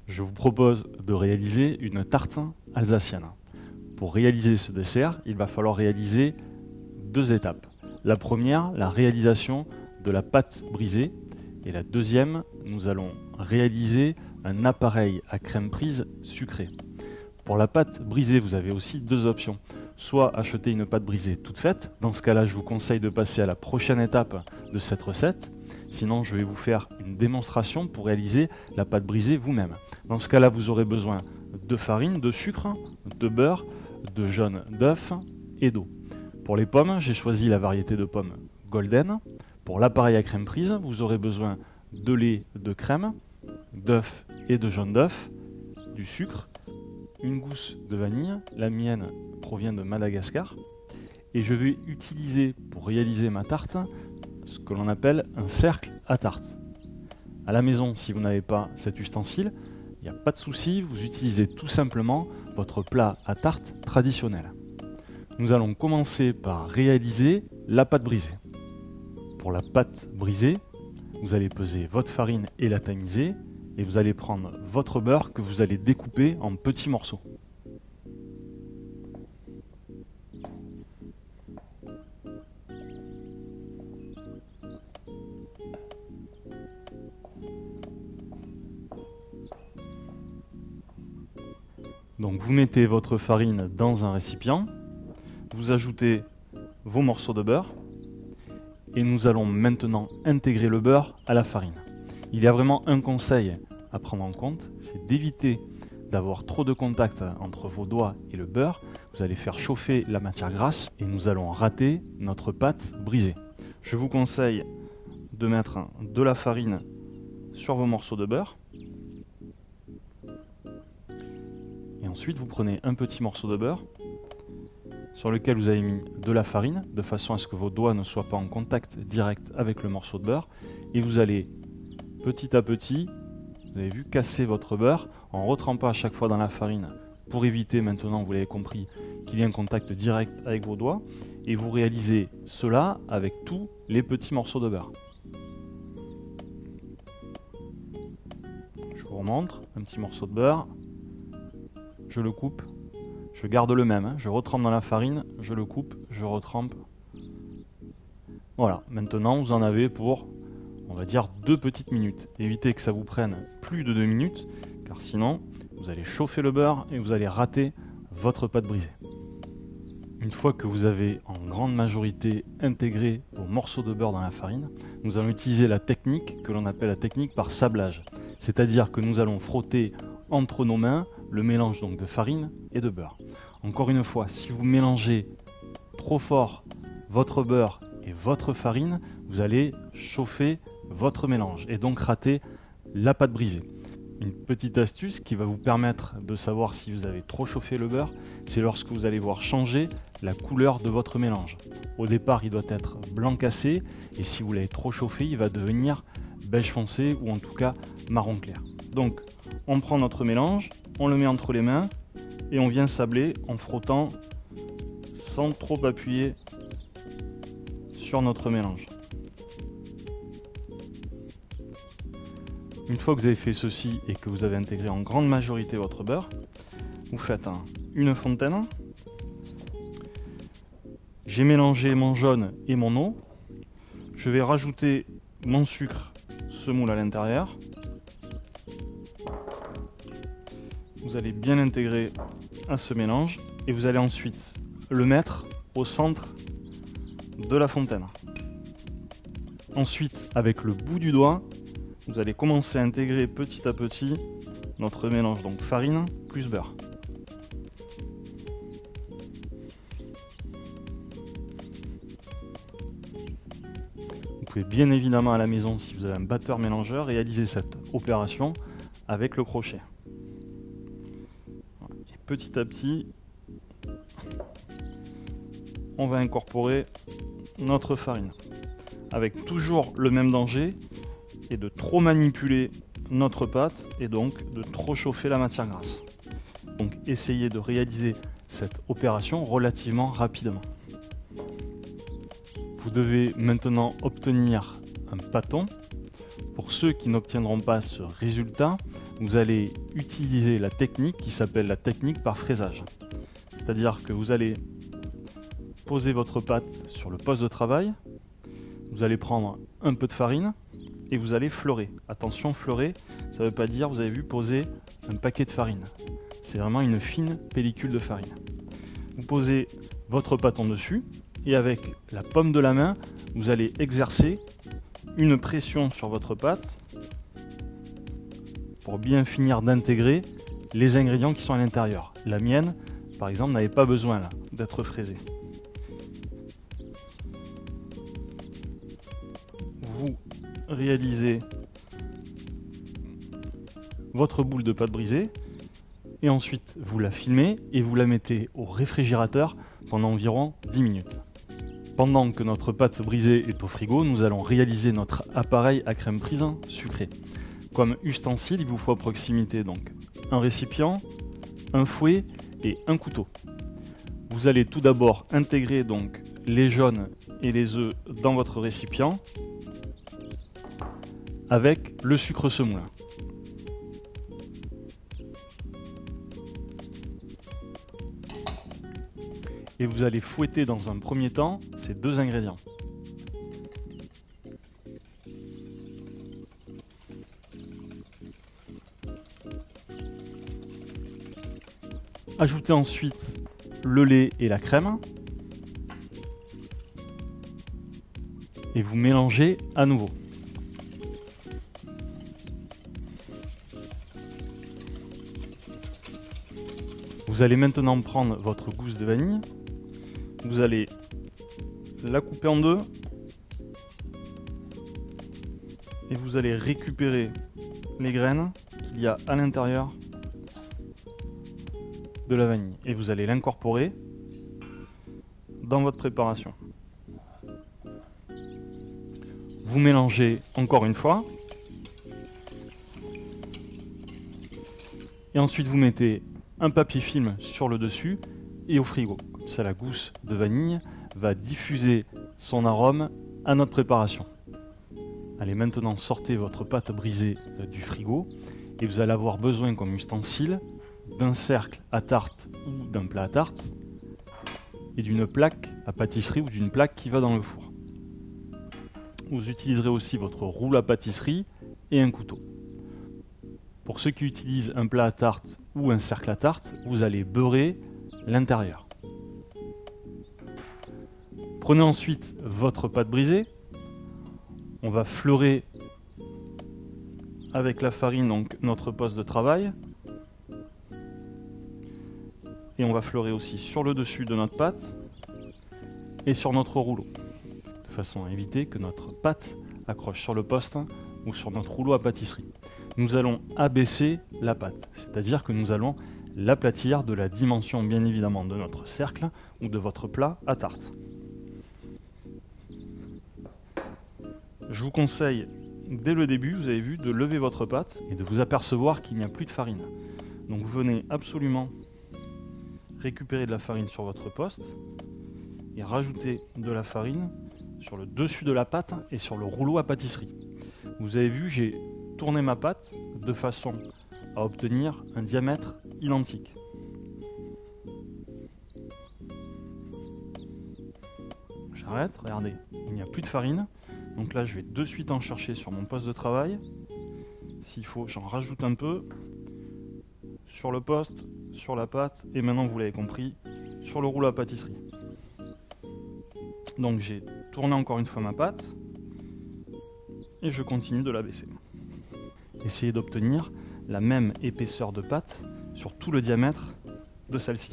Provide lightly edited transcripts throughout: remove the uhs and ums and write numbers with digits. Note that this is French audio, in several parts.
Je vous propose de réaliser une tarte alsacienne. Pour réaliser ce dessert, il va falloir réaliser deux étapes. La première, la réalisation de la pâte brisée. Et la deuxième, nous allons réaliser un appareil à crème prise sucrée. Pour la pâte brisée, vous avez aussi deux options. Soit acheter une pâte brisée toute faite. Dans ce cas-là, je vous conseille de passer à la prochaine étape de cette recette. Sinon, je vais vous faire une démonstration pour réaliser la pâte brisée vous-même. Dans ce cas-là, vous aurez besoin de farine, de sucre, de beurre, de jaune d'œuf et d'eau. Pour les pommes, j'ai choisi la variété de pommes Golden. Pour l'appareil à crème prise, vous aurez besoin de lait, de crème, d'œuf et de jaune d'œuf, du sucre, une gousse de vanille. La mienne provient de Madagascar. Et je vais utiliser pour réaliser ma tarte ce que l'on appelle un cercle à tarte. À la maison, si vous n'avez pas cet ustensile, il n'y a pas de souci, vous utilisez tout simplement votre plat à tarte traditionnel. Nous allons commencer par réaliser la pâte brisée. Pour la pâte brisée, vous allez peser votre farine et la tamiser, et vous allez prendre votre beurre que vous allez découper en petits morceaux. Donc vous mettez votre farine dans un récipient, vous ajoutez vos morceaux de beurre et nous allons maintenant intégrer le beurre à la farine. Il y a vraiment un conseil à prendre en compte, c'est d'éviter d'avoir trop de contact entre vos doigts et le beurre. Vous allez faire chauffer la matière grasse et nous allons rater notre pâte brisée. Je vous conseille de mettre de la farine sur vos morceaux de beurre. Et ensuite, vous prenez un petit morceau de beurre sur lequel vous avez mis de la farine, de façon à ce que vos doigts ne soient pas en contact direct avec le morceau de beurre. Et vous allez, petit à petit, vous avez vu, casser votre beurre en retrempant à chaque fois dans la farine pour éviter, maintenant, vous l'avez compris, qu'il y ait un contact direct avec vos doigts. Et vous réalisez cela avec tous les petits morceaux de beurre. Je vous remontre, un petit morceau de beurre. Je le coupe, je garde le même, je retrempe dans la farine, je le coupe, je retrempe. Voilà, maintenant vous en avez pour, on va dire, 2 petites minutes. Évitez que ça vous prenne plus de 2 minutes, car sinon vous allez chauffer le beurre et vous allez rater votre pâte brisée. Une fois que vous avez en grande majorité intégré vos morceaux de beurre dans la farine, nous allons utiliser la technique que l'on appelle la technique par sablage. C'est-à-dire que nous allons frotter entre nos mains le mélange donc de farine et de beurre. Encore une fois, si vous mélangez trop fort votre beurre et votre farine, vous allez chauffer votre mélange et donc rater la pâte brisée. Une petite astuce qui va vous permettre de savoir si vous avez trop chauffé le beurre, c'est lorsque vous allez voir changer la couleur de votre mélange. Au départ, il doit être blanc cassé et si vous l'avez trop chauffé, il va devenir beige foncé ou en tout cas marron clair. Donc, on prend notre mélange, on le met entre les mains et on vient sabler en frottant sans trop appuyer sur notre mélange. Une fois que vous avez fait ceci et que vous avez intégré en grande majorité votre beurre, vous faites une fontaine. J'ai mélangé mon jaune et mon eau. Je vais rajouter mon sucre semoule à l'intérieur. Vous allez bien intégrer à ce mélange et vous allez ensuite le mettre au centre de la fontaine. Ensuite, avec le bout du doigt, vous allez commencer à intégrer petit à petit notre mélange, donc farine plus beurre. Vous pouvez bien évidemment à la maison, si vous avez un batteur mélangeur, réaliser cette opération avec le crochet. Et petit à petit, on va incorporer notre farine. Avec toujours le même danger, et de trop manipuler notre pâte et donc de trop chauffer la matière grasse. Donc essayez de réaliser cette opération relativement rapidement. Vous devez maintenant obtenir un pâton. Pour ceux qui n'obtiendront pas ce résultat, vous allez utiliser la technique qui s'appelle la technique par fraisage. C'est-à-dire que vous allez poser votre pâte sur le poste de travail, vous allez prendre un peu de farine et vous allez fleurer. Attention, fleurer, ça ne veut pas dire, vous avez vu, poser un paquet de farine. C'est vraiment une fine pellicule de farine. Vous posez votre pâte en dessus et avec la paume de la main, vous allez exercer une pression sur votre pâte pour bien finir d'intégrer les ingrédients qui sont à l'intérieur. La mienne, par exemple, n'avait pas besoin d'être fraisée. Vous réalisez votre boule de pâte brisée et ensuite vous la filmez et vous la mettez au réfrigérateur pendant environ 10 minutes. Pendant que notre pâte brisée est au frigo, nous allons réaliser notre appareil à crème prise sucrée. Comme ustensile, il vous faut à proximité donc un récipient, un fouet et un couteau. Vous allez tout d'abord intégrer donc les jaunes et les œufs dans votre récipient avec le sucre semoulin. Et vous allez fouetter dans un premier temps ces deux ingrédients. Ajoutez ensuite le lait et la crème. Et vous mélangez à nouveau. Vous allez maintenant prendre votre gousse de vanille. Vous allez la couper en deux. Et vous allez récupérer les graines qu'il y a à l'intérieur de la vanille. Et vous allez l'incorporer dans votre préparation. Vous mélangez encore une fois. Et ensuite vous mettez un papier film sur le dessus et au frigo. Comme ça la gousse de vanille va diffuser son arôme à notre préparation. Allez, maintenant sortez votre pâte brisée du frigo et vous allez avoir besoin comme ustensile d'un cercle à tarte ou d'un plat à tarte et d'une plaque à pâtisserie ou d'une plaque qui va dans le four. Vous utiliserez aussi votre rouleau à pâtisserie et un couteau. Pour ceux qui utilisent un plat à tarte ou un cercle à tarte, vous allez beurrer l'intérieur. Prenez ensuite votre pâte brisée. On va fleurer avec la farine donc notre poste de travail. Et on va fleurer aussi sur le dessus de notre pâte et sur notre rouleau. De façon à éviter que notre pâte accroche sur le poste ou sur notre rouleau à pâtisserie. Nous allons abaisser la pâte, c'est-à-dire que nous allons l'aplatir de la dimension bien évidemment de notre cercle ou de votre plat à tarte. Je vous conseille dès le début, vous avez vu, de lever votre pâte et de vous apercevoir qu'il n'y a plus de farine. Donc vous venez absolument récupérer de la farine sur votre poste et rajouter de la farine sur le dessus de la pâte et sur le rouleau à pâtisserie. Vous avez vu, j'ai tourné ma pâte de façon à obtenir un diamètre identique. J'arrête, regardez, il n'y a plus de farine. Donc là, je vais de suite en chercher sur mon poste de travail. S'il faut, j'en rajoute un peu sur le poste, sur la pâte et maintenant, vous l'avez compris, sur le rouleau à pâtisserie. Donc j'ai tourné encore une fois ma pâte et je continue de l'abaisser. Essayez d'obtenir la même épaisseur de pâte sur tout le diamètre de celle-ci.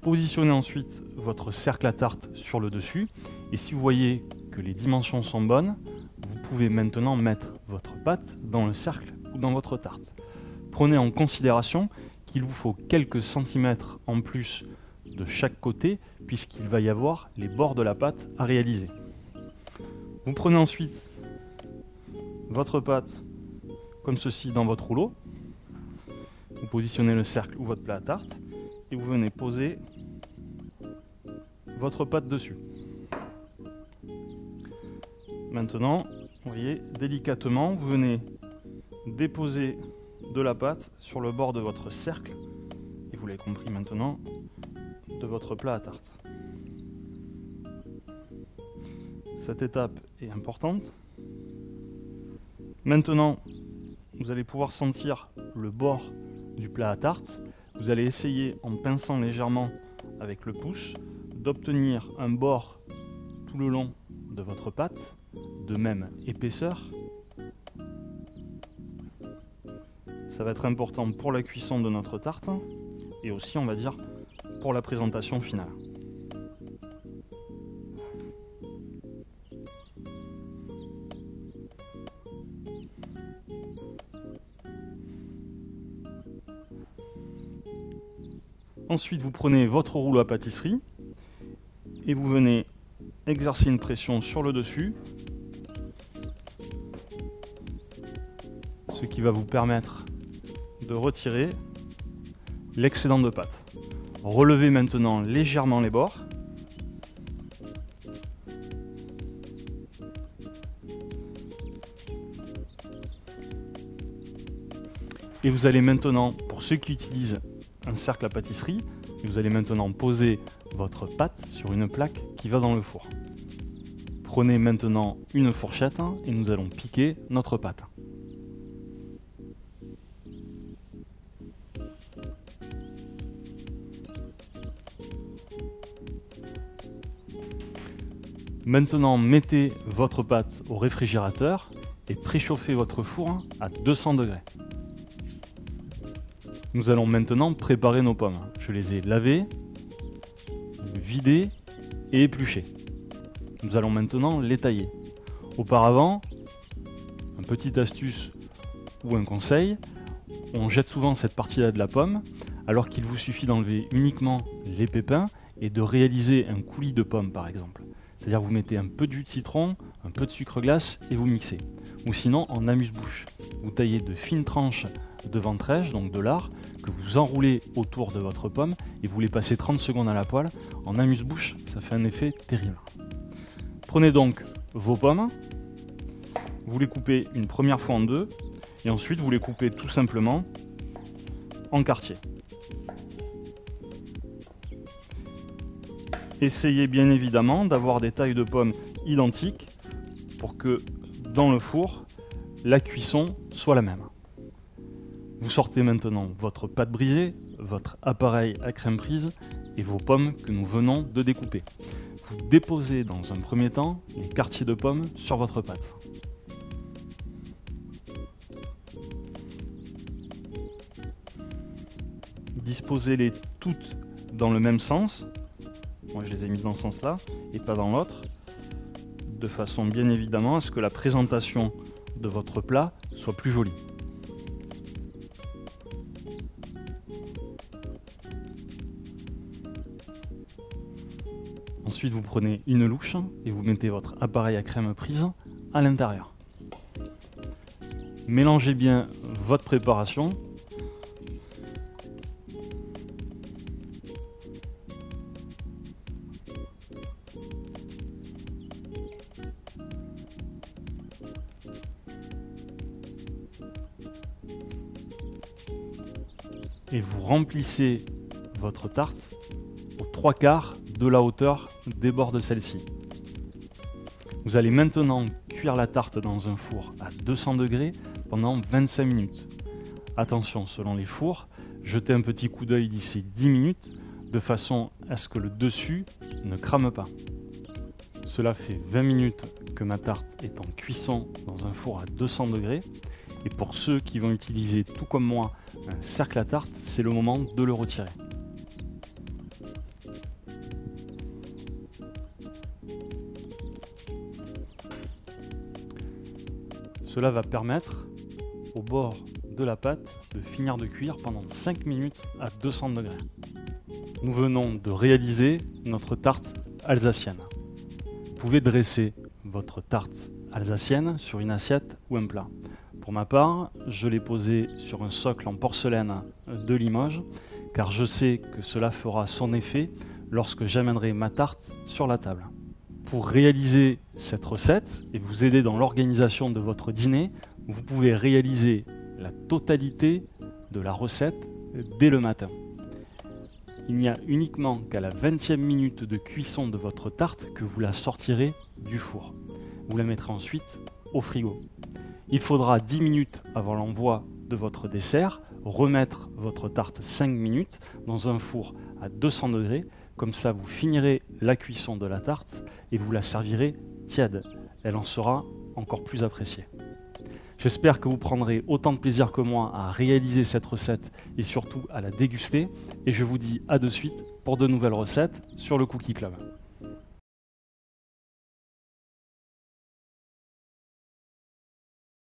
Positionnez ensuite votre cercle à tarte sur le dessus et si vous voyez que les dimensions sont bonnes, vous pouvez maintenant mettre votre pâte dans le cercle ou dans votre tarte. Prenez en considération qu'il vous faut quelques centimètres en plus de chaque côté puisqu'il va y avoir les bords de la pâte à réaliser. Vous prenez ensuite votre pâte comme ceci dans votre rouleau, vous positionnez le cercle ou votre plat à tarte et vous venez poser votre pâte dessus. Maintenant, vous voyez, délicatement, vous venez déposer de la pâte sur le bord de votre cercle, et vous l'avez compris maintenant, de votre plat à tarte. Cette étape est importante. Maintenant, vous allez pouvoir sentir le bord du plat à tarte. Vous allez essayer, en pinçant légèrement avec le pouce, d'obtenir un bord tout le long de votre pâte, de même épaisseur. Ça va être important pour la cuisson de notre tarte et aussi, on va dire, pour la présentation finale. Ensuite, vous prenez votre rouleau à pâtisserie et vous venez exercer une pression sur le dessus, ce qui va vous permettre de retirer l'excédent de pâte. Relevez maintenant légèrement les bords. Et vous allez maintenant, pour ceux qui utilisent un cercle à pâtisserie, vous allez maintenant poser votre pâte sur une plaque qui va dans le four. Prenez maintenant une fourchette et nous allons piquer notre pâte. Maintenant, mettez votre pâte au réfrigérateur et préchauffez votre four à 200 degrés. Nous allons maintenant préparer nos pommes. Je les ai lavées, vidées et épluchées. Nous allons maintenant les tailler. Auparavant, une petite astuce ou un conseil, on jette souvent cette partie-là de la pomme, alors qu'il vous suffit d'enlever uniquement les pépins et de réaliser un coulis de pommes par exemple. C'est-à-dire vous mettez un peu de jus de citron, un peu de sucre glace et vous mixez. Ou sinon en amuse-bouche, vous taillez de fines tranches de ventrèche, donc de lard, que vous enroulez autour de votre pomme et vous les passez 30 secondes à la poêle. En amuse-bouche, ça fait un effet terrible. Prenez donc vos pommes, vous les coupez une première fois en deux et ensuite vous les coupez tout simplement en quartiers. Essayez bien évidemment d'avoir des tailles de pommes identiques pour que dans le four, la cuisson soit la même. Vous sortez maintenant votre pâte brisée, votre appareil à crème prise et vos pommes que nous venons de découper. Vous déposez dans un premier temps les quartiers de pommes sur votre pâte. Disposez-les toutes dans le même sens. Moi je les ai mises dans ce sens-là et pas dans l'autre, de façon bien évidemment à ce que la présentation de votre plat soit plus jolie. Ensuite, vous prenez une louche et vous mettez votre appareil à crème prise à l'intérieur. Mélangez bien votre préparation. Et vous remplissez votre tarte aux 3/4 de la hauteur des bords de celle-ci. Vous allez maintenant cuire la tarte dans un four à 200 degrés pendant 25 minutes. Attention, selon les fours, jetez un petit coup d'œil d'ici 10 minutes de façon à ce que le dessus ne crame pas. Cela fait 20 minutes que ma tarte est en cuisson dans un four à 200 degrés. Et pour ceux qui vont utiliser, tout comme moi, un cercle à tarte, c'est le moment de le retirer. Cela va permettre au bord de la pâte de finir de cuire pendant 5 minutes à 200 degrés. Nous venons de réaliser notre tarte alsacienne. Vous pouvez dresser votre tarte alsacienne sur une assiette ou un plat. Pour ma part, je l'ai posée sur un socle en porcelaine de Limoges, car je sais que cela fera son effet lorsque j'amènerai ma tarte sur la table. Vous Pour réaliser cette recette et vous aider dans l'organisation de votre dîner, vous pouvez réaliser la totalité de la recette dès le matin. Il n'y a uniquement qu'à la 20e minute de cuisson de votre tarte que vous la sortirez du four. Vous la mettrez ensuite au frigo. Il faudra 10 minutes avant l'envoi de votre dessert, remettre votre tarte 5 minutes dans un four à 200 degrés. Comme ça, vous finirez la cuisson de la tarte et vous la servirez tiède. Elle en sera encore plus appréciée. J'espère que vous prendrez autant de plaisir que moi à réaliser cette recette et surtout à la déguster. Et je vous dis à de suite pour de nouvelles recettes sur le Cookie Club.